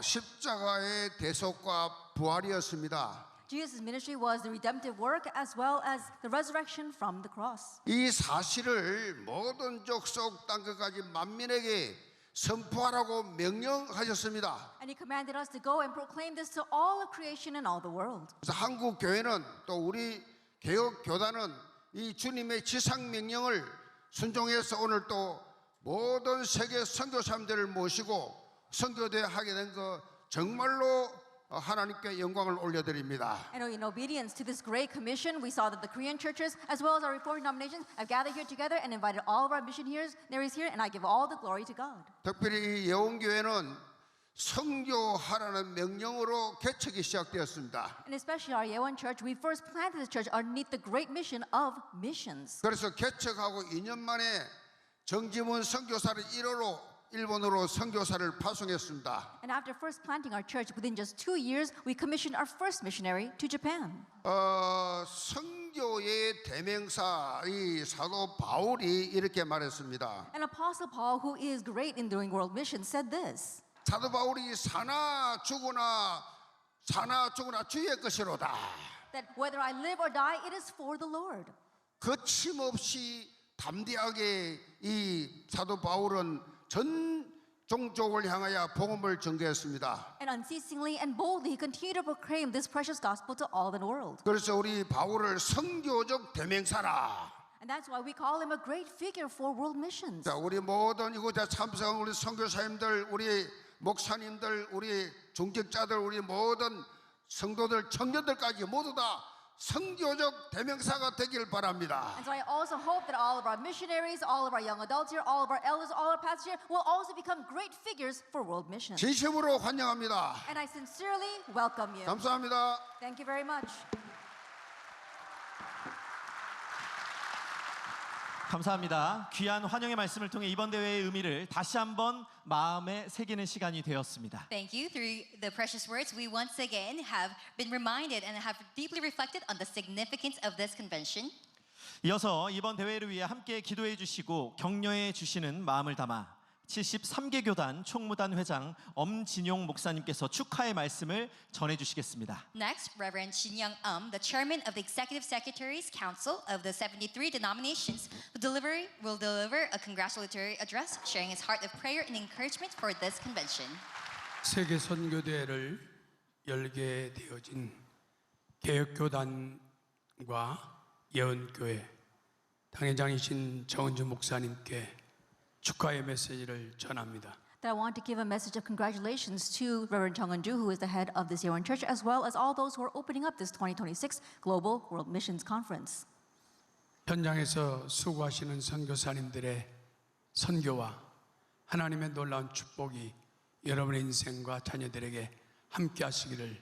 [SPEAKER 7] 십자가의 대속과 부활이었습니다.
[SPEAKER 8] Jesus' ministry was the redemptive work as well as the resurrection from the cross.
[SPEAKER 7] 이 사실을 모든 족속 땅끝까지 만민에게 선포하라고 명령하셨습니다.
[SPEAKER 8] And he commanded us to go and proclaim this to all of creation and all the world.
[SPEAKER 7] 그래서 한국 교회는 또 우리 개혁 교단은 이 주님의 지상 명령을 순종해서 오늘 또 모든 세계 선교사님들을 모시고 선교대회 하게 된 거 정말로 하나님께 영광을 올려드립니다.
[SPEAKER 8] And in obedience to this great commission, we saw that the Korean churches as well as our Reformed denominations have gathered here together and invited all of our missionaries here, and I give all the glory to God.
[SPEAKER 7] 특별히 이 예원교회는 선교하라는 명령으로 개척이 시작되었습니다.
[SPEAKER 8] And especially our Yeowon Church, we first planted this church underneath the great mission of missions.
[SPEAKER 7] 그래서 개척하고 2년 만에 정지문 선교사를 1호로 일본으로 선교사를 파송했습니다.
[SPEAKER 8] And after first planting our church, within just 2 years, we commissioned our first missionary to Japan.
[SPEAKER 7] 선교의 대명사 이 사도 바울이 이렇게 말했습니다.
[SPEAKER 8] And Apostle Paul, who is great in doing world missions, said this.
[SPEAKER 7] 사도 바울이 사나 죽으나 주의 것이로다.
[SPEAKER 8] That whether I live or die, it is for the Lord.
[SPEAKER 7] 거침없이 담대하게 이 사도 바울은 전 종족을 향하여 복음을 전개했습니다.
[SPEAKER 8] And unceasingly and boldly, he continued to proclaim this precious gospel to all the world.
[SPEAKER 7] 그래서 우리 바울을 선교적 대명사라.
[SPEAKER 8] And that's why we call him a great figure for world missions.
[SPEAKER 7] 자, 우리 모든 이곳에 참석한 우리 선교사님들, 우리 목사님들, 우리 중직자들, 우리 모든 성도들, 청년들까지 모두 다 선교적 대명사가 되길 바랍니다.
[SPEAKER 8] And so I also hope that all of our missionaries, all of our young adults here, all of our elders, all our pastors here will also become great figures for world missions.
[SPEAKER 7] 진심으로 환영합니다.
[SPEAKER 8] And I sincerely welcome you.
[SPEAKER 7] 감사합니다.
[SPEAKER 8] Thank you very much.
[SPEAKER 5] 감사합니다. 귀한 환영의 말씀을 통해 이번 대회의 의미를 다시 한번 마음에 새기는 시간이 되었습니다.
[SPEAKER 6] Thank you. Through the precious words, we once again have been reminded and have deeply reflected on the significance of this convention.
[SPEAKER 5] 이어서 이번 대회를 위해 함께 기도해 주시고 격려해 주시는 마음을 담아 73개 교단 총무단 회장 엄진용 목사님께서 축하의 말씀을 전해 주시겠습니다.
[SPEAKER 6] Next, Reverend Shin Young the chairman of the Executive Secretaries Council of the 73 denominations, will deliver a congratulatory address, sharing his heart of prayer and encouragement for this convention.
[SPEAKER 4] 세계 선교대회를 열게 되어진 개혁교단과 예언교회 당회장이신 정은주 목사님께 축하의 메시지를 전합니다.
[SPEAKER 8] That I want to give a message of congratulations to Reverend Chung Eun-ju, who is the head of this Yeowon Church, as well as all those who are opening up this 2026 Global World Missions Conference.
[SPEAKER 4] 현장에서 수고하시는 선교사님들의 선교와 하나님의 놀라운 축복이 여러분의 인생과 자녀들에게 함께 하시기를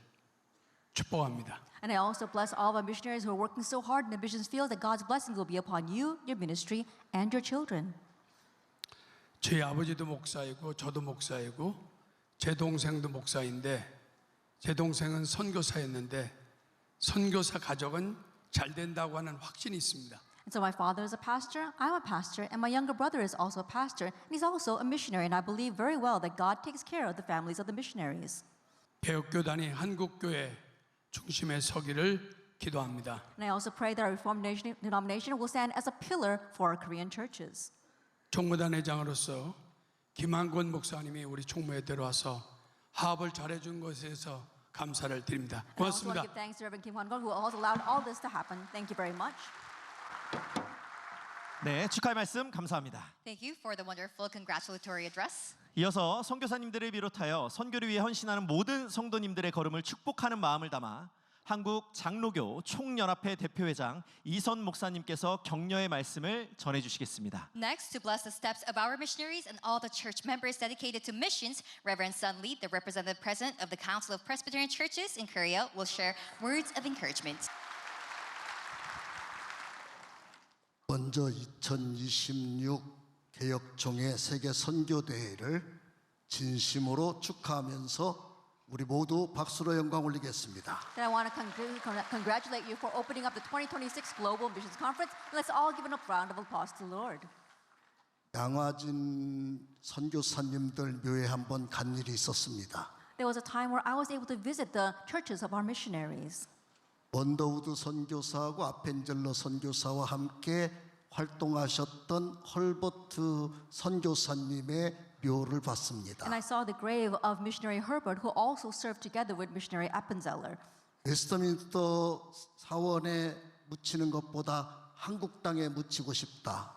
[SPEAKER 4] 축복합니다.
[SPEAKER 8] And I also bless all of our missionaries who are working so hard in the missions field that God's blessings will be upon you, your ministry, and your children.
[SPEAKER 4] 제 아버지도 목사이고 저도 목사이고 제 동생도 목사인데 제 동생은 선교사였는데 선교사 가족은 잘 된다고 하는 확신이 있습니다.
[SPEAKER 8] And so my father is a pastor, I'm a pastor, and my younger brother is also a pastor, and he's also a missionary, and I believe very well that God takes care of the families of the missionaries.
[SPEAKER 4] 개혁교단이 한국교회 중심에 서기를 기도합니다.
[SPEAKER 8] And I also pray that our Reformed denomination will stand as a pillar for our Korean churches.
[SPEAKER 4] 총무단 회장으로서 김한권 목사님이 우리 총무에 들어와서 하업을 잘해준 것에 대해서 감사를 드립니다.
[SPEAKER 8] And I also want
[SPEAKER 4] 고맙습니다.
[SPEAKER 8] to give thanks to Reverend Kim Hwan-gon, who also allowed all this to happen. Thank you very much.
[SPEAKER 5] 네, 축하의 말씀 감사합니다.
[SPEAKER 6] Thank you for the wonderful congratulatory address.
[SPEAKER 5] 이어서 선교사님들을 비롯하여 선교를 위해 헌신하는 모든 성도님들의 걸음을 축복하는 마음을 담아 한국 장로교 총연합회 대표회장 이선 목사님께서 격려의 말씀을 전해 주시겠습니다.
[SPEAKER 6] Next, to bless the steps of our missionaries and all the church members dedicated to missions, Reverend Sun Lee, the representative president of the Council of Presbyterian Churches in Korea, will share words of encouragement.
[SPEAKER 9] 먼저 2026 개혁총회 세계 선교대회를 진심으로 축하하면서 우리 모두 박수로 영광 올리겠습니다.
[SPEAKER 8] Then I want to congratulate you for opening up the 2026 Global Missions Conference. Let's all give a round of applause to the Lord.
[SPEAKER 9] 양화진 선교사님들 묘에 한번 간 일이 있었습니다.
[SPEAKER 8] There was a time where I was able to visit the churches of our missionaries.
[SPEAKER 9] 원더우드 선교사하고 아펜젤러 선교사와 함께 활동하셨던 헐버트 선교사님의 묘를 봤습니다.
[SPEAKER 8] And I saw the grave of missionary Herbert, who also served together with missionary Appenzeller.
[SPEAKER 9] 웨스트민스터 사원에 묻히는 것보다 한국 땅에 묻히고 싶다.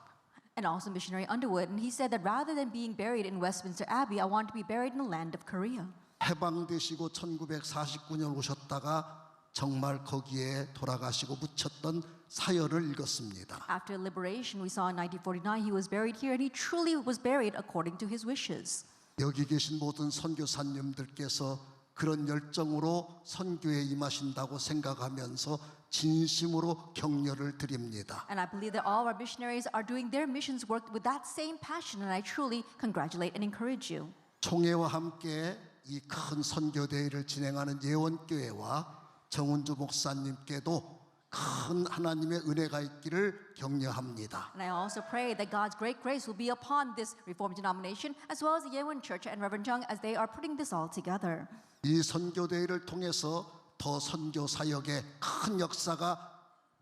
[SPEAKER 8] And also missionary Underwood, and he said that rather than being buried in Westminster Abbey, I want to be buried in the land of Korea.
[SPEAKER 9] 해방되시고 1949년 오셨다가 정말 거기에 돌아가시고 묻혔던 사연을 읽었습니다.
[SPEAKER 8] After liberation, we saw in 1949 he was buried here, and he truly was buried according to his wishes.
[SPEAKER 9] 여기 계신 모든 선교사님들께서 그런 열정으로 선교에 임하신다고 생각하면서 진심으로 격려를 드립니다.
[SPEAKER 8] And I believe that all our missionaries are doing their missions work with that same passion, and I truly congratulate and encourage you.
[SPEAKER 9] 총회와 함께 이 큰 선교 대회를 진행하는 예원교회와 정은주 목사님께도 큰 하나님의 은혜가 있기를 격려합니다.
[SPEAKER 8] And I also pray that God's great grace will be upon this Reformed denomination as well as the Yewon Church and Reverend Chung as they are putting this all together.
[SPEAKER 9] 이 선교 대회를 통해서 더 선교 사역의 큰 역사가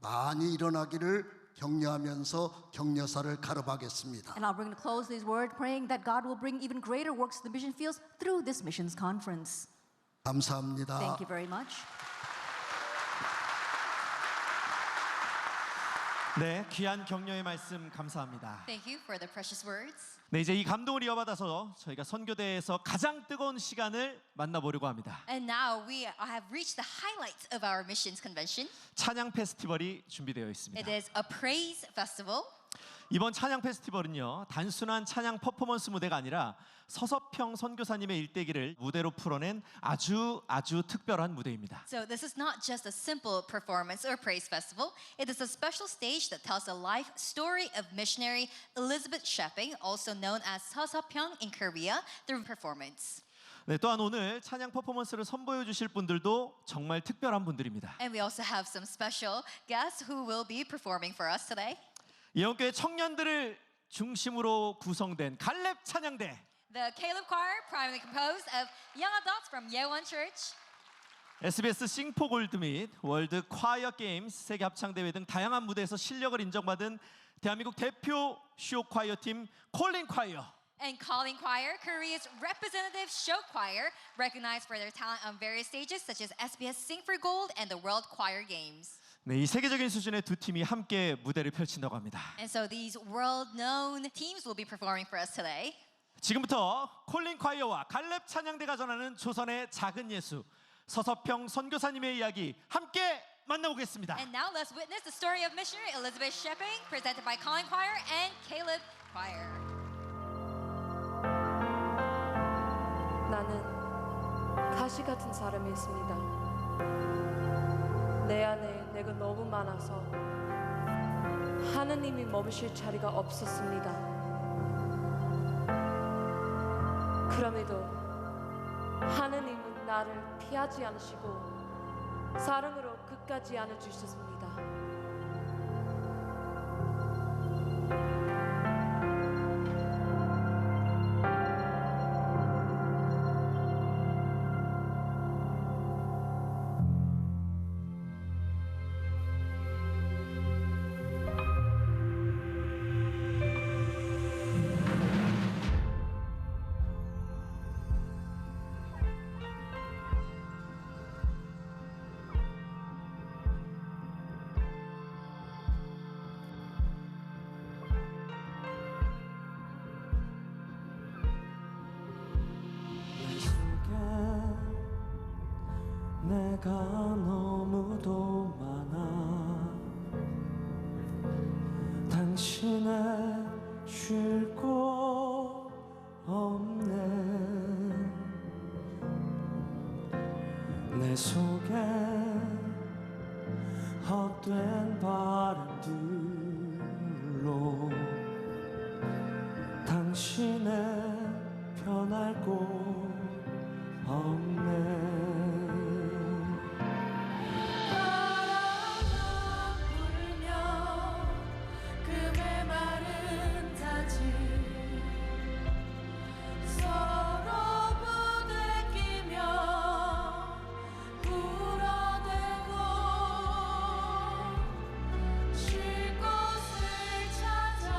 [SPEAKER 9] 많이 일어나기를 격려하면서 격려사를 가름하겠습니다.
[SPEAKER 8] And I'll bring to close these words praying that God will bring even greater works to the mission fields through this missions conference.
[SPEAKER 9] 감사합니다.
[SPEAKER 8] Thank you very much.
[SPEAKER 5] 네, 귀한 격려의 말씀 감사합니다.
[SPEAKER 6] Thank you for the precious words.
[SPEAKER 5] 네, 이제 이 감동을 이어받아서 저희가 선교대에서 가장 뜨거운 시간을 만나보려고 합니다.
[SPEAKER 6] And now we have reached the highlights of our missions convention.
[SPEAKER 5] 찬양 페스티벌이 준비되어 있습니다.
[SPEAKER 6] It is a praise festival.
[SPEAKER 5] 이번 찬양 페스티벌은요, 단순한 찬양 퍼포먼스 무대가 아니라 서서평 선교사님의 일대기를 무대로 풀어낸 아주 특별한 무대입니다.
[SPEAKER 6] So this is not just a simple performance or praise festival. It is a special stage that tells the life story of missionary Elizabeth Sheping, also known as Sosopyeong in Korea, through performance.
[SPEAKER 5] 네, 또한 오늘 찬양 퍼포먼스를 선보여 주실 분들도 정말 특별한 분들입니다.
[SPEAKER 6] And we also have some special guests who will be performing for us today.
[SPEAKER 5] 예원교회 청년들을 중심으로 구성된 갈렙 찬양대,
[SPEAKER 6] The Caleb Choir, primarily composed of young adults from Yewon Church,
[SPEAKER 5] SBS 싱포 골드 및 월드 콰이어 게임스 세계 합창 대회 등 다양한 무대에서 실력을 인정받은 대한민국 대표 쇼 콰이어 팀 콜린 콰이어,
[SPEAKER 6] and Calling Choir, Korea's representative show choir, recognized for their talent on various stages such as SBS Sing for Gold and the World Choir Games.
[SPEAKER 5] 네, 이 세계적인 수준의 두 팀이 함께 무대를 펼친다고 합니다.
[SPEAKER 6] And so these world-known teams will be performing for us today.
[SPEAKER 5] 지금부터 콜린 콰이어와 갈렙 찬양대가 전하는 조선의 작은 예수 서서평 선교사님의 이야기 함께 만나보겠습니다.
[SPEAKER 6] And now let's witness the story of missionary Elizabeth Sheping, presented by Calling Choir and Caleb Choir.
[SPEAKER 10] 나는 가시 같은 사람이었습니다. 내 안에 내가 너무 많아서 하느님이 머무실 자리가 없었습니다. 그럼에도 하느님은 나를 피하지 않으시고 사랑으로 끝까지 안아주셨습니다.
[SPEAKER 11] 내가 너무도 많아 당신의 쉴 곳 없네 내 속에 헛된 바람들로 당신의 편할 곳 없네
[SPEAKER 10] 쉴 곳을 찾아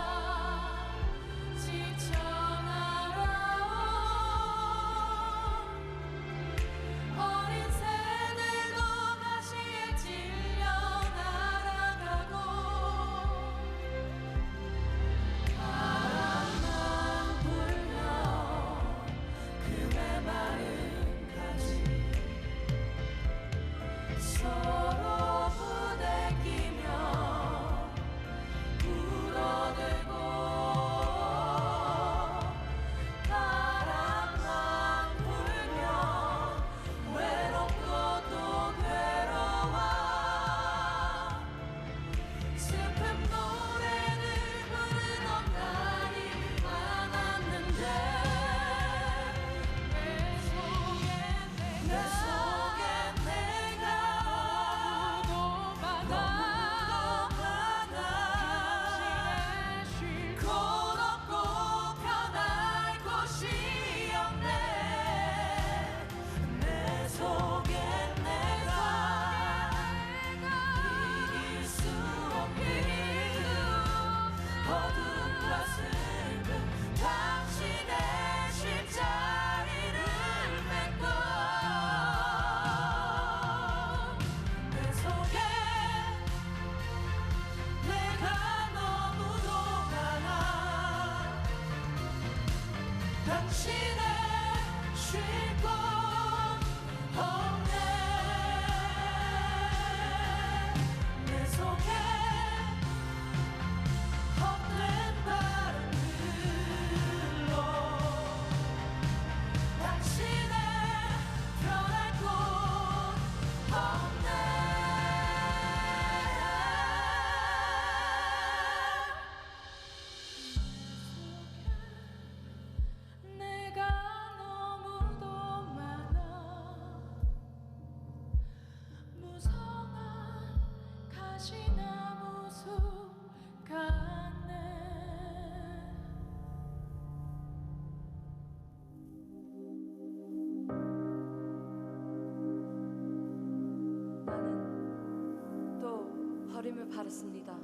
[SPEAKER 10] 버림을 받았습니다.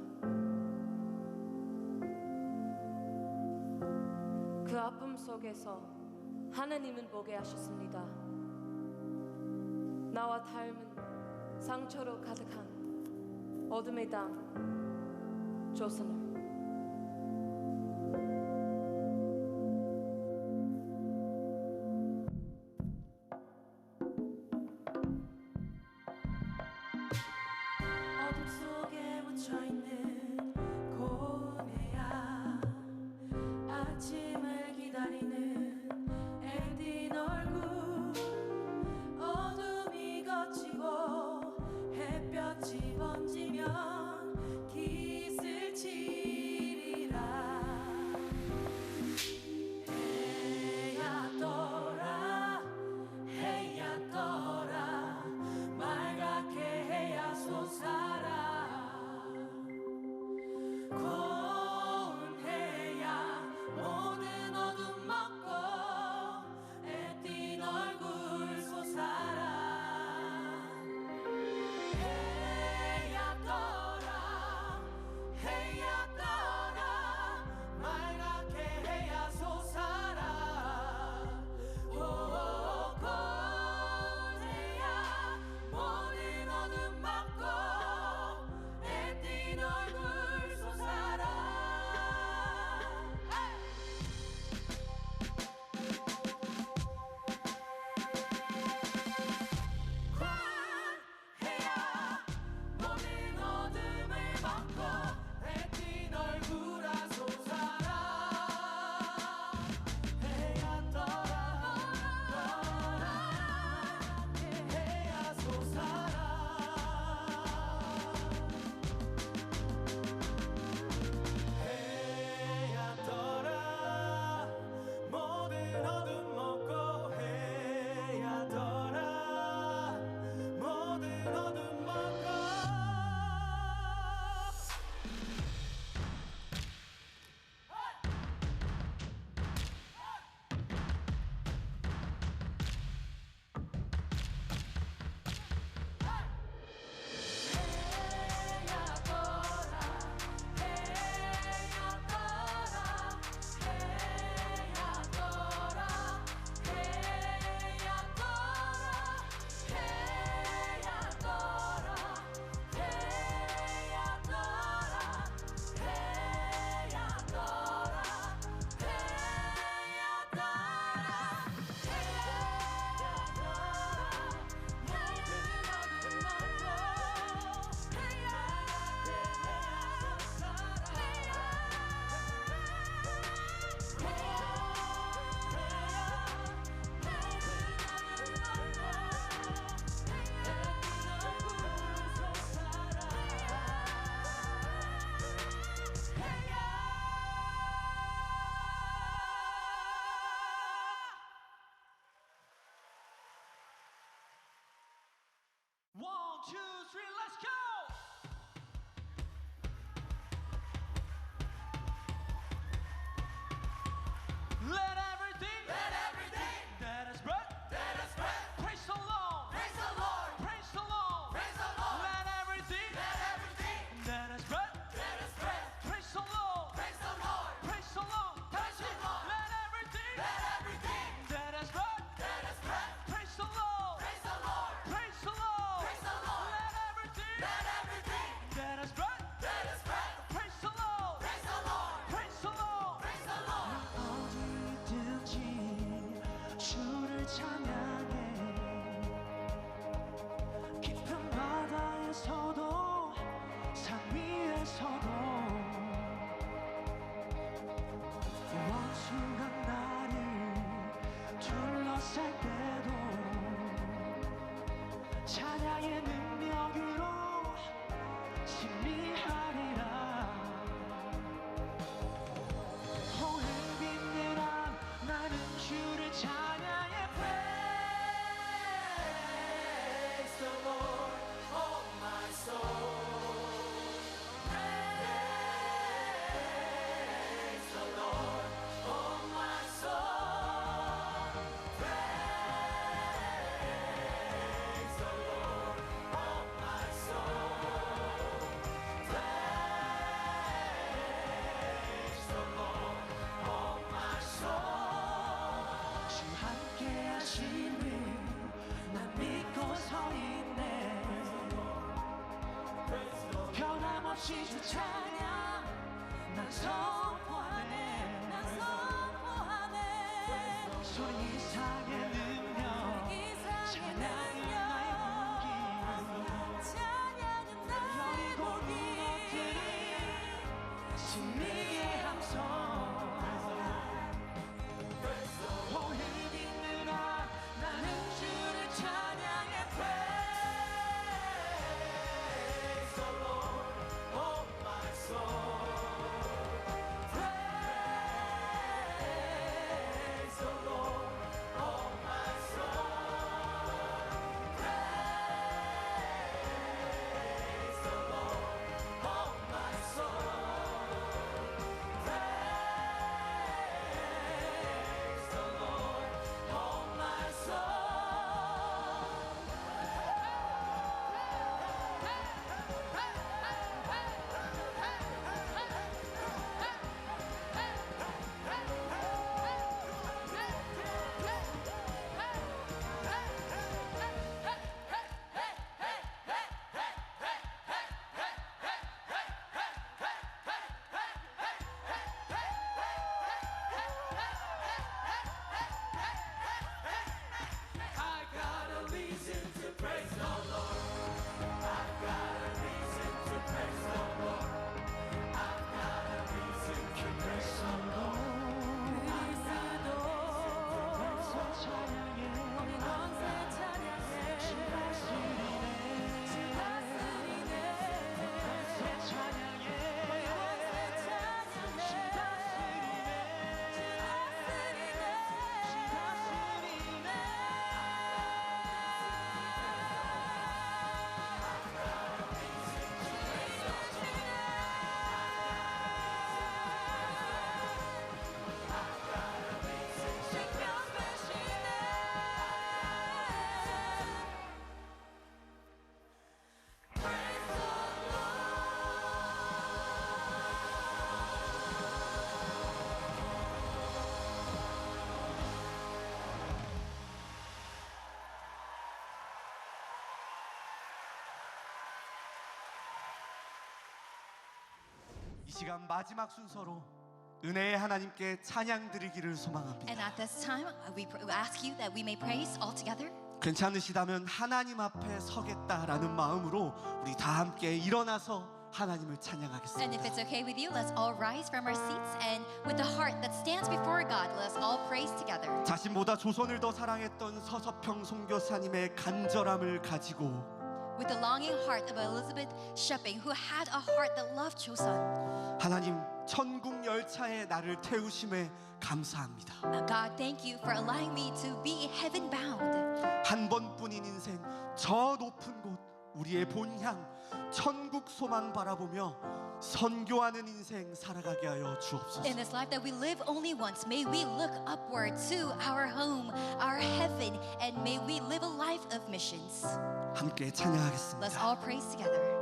[SPEAKER 10] 그 아픔 속에서 하나님은 보게 하셨습니다. 나와 닮은 상처로 가득한 어둠의 땅 조선을.
[SPEAKER 11] 어둠 속에 묻혀있는 고운 해야 아침을 기다리는 엔딘 얼굴 어둠이 걷히고 햇볕이 번지면 깃을 치리라 해야 떠라 해야 떠라 말갛게 해야 솟아라 고운 해야 모든 어둠 먹고 애띤 얼굴 솟아라 해야 떠라 해야 떠라 말갛게 해야 솟아라 고운 해야 모든 어둠 먹고 애띤 얼굴 솟아라 해야 모든 어둠을 먹고 애띤 얼굴아 솟아라 해야 떠라 해야 솟아라 해야 떠라 모든 어둠 먹고 해야 떠라 모든 어둠 먹고 해야 떠라 해야 떠라 해야 떠라 해야 떠라 해야 떠라 해야 떠라 해야 떠라 해야 떠라 One, two, three, let's go! Let everything that is breath, praise the Lord, praise the Lord, praise the Lord, praise the Lord. Let everything that is breath, praise the Lord, praise the Lord, praise the Lord, praise the Lord. Let everything that is breath, praise the Lord, praise the Lord, praise the Lord, praise the Lord. Let everything 없이 주 찬양 난 선포하네 난 선포하네 소리 이상의 능력 찬양은 나의 무기 찬양은 나의 무기 진리의 함성 오늘 있느라 나는 주를 찬양해 Praise the Lord, oh my soul. Praise the Lord, oh my soul. Praise the Lord, oh my soul. Praise the Lord, oh my I got a reason to praise the Lord. I've got a reason to praise the Lord. I've got a reason to praise the Lord.
[SPEAKER 5] 이 시간 마지막 순서로 은혜의 하나님께 찬양 드리기를 소망합니다.
[SPEAKER 6] And at this time, we ask you that we may praise all together.
[SPEAKER 5] 괜찮으시다면 하나님 앞에 서겠다라는 마음으로 우리 다 함께 일어나서 하나님을
[SPEAKER 6] And if
[SPEAKER 5] 찬양하겠습니다.
[SPEAKER 6] it's okay with you, let's all rise from our seats and with the heart that stands before God, let's all praise together.
[SPEAKER 5] 자신보다 조선을 더 사랑했던 서서평 선교사님의 간절함을 가지고
[SPEAKER 6] With the longing heart of Elizabeth Sheping, who had a heart that loved Chosun.
[SPEAKER 5] 하나님 천국 열차에 나를 태우심에 감사합니다.
[SPEAKER 6] God, thank you for allowing me to be heaven bound.
[SPEAKER 5] 한 번뿐인 인생 저 높은 곳 우리의 본향 천국 소망 바라보며 선교하는 인생 살아가게 하여 주옵소서.
[SPEAKER 6] In this life that we live only once, may we look upward to our home, our heaven, and may we live a life of missions.
[SPEAKER 5] 함께 찬양하겠습니다.
[SPEAKER 6] Let's all praise together.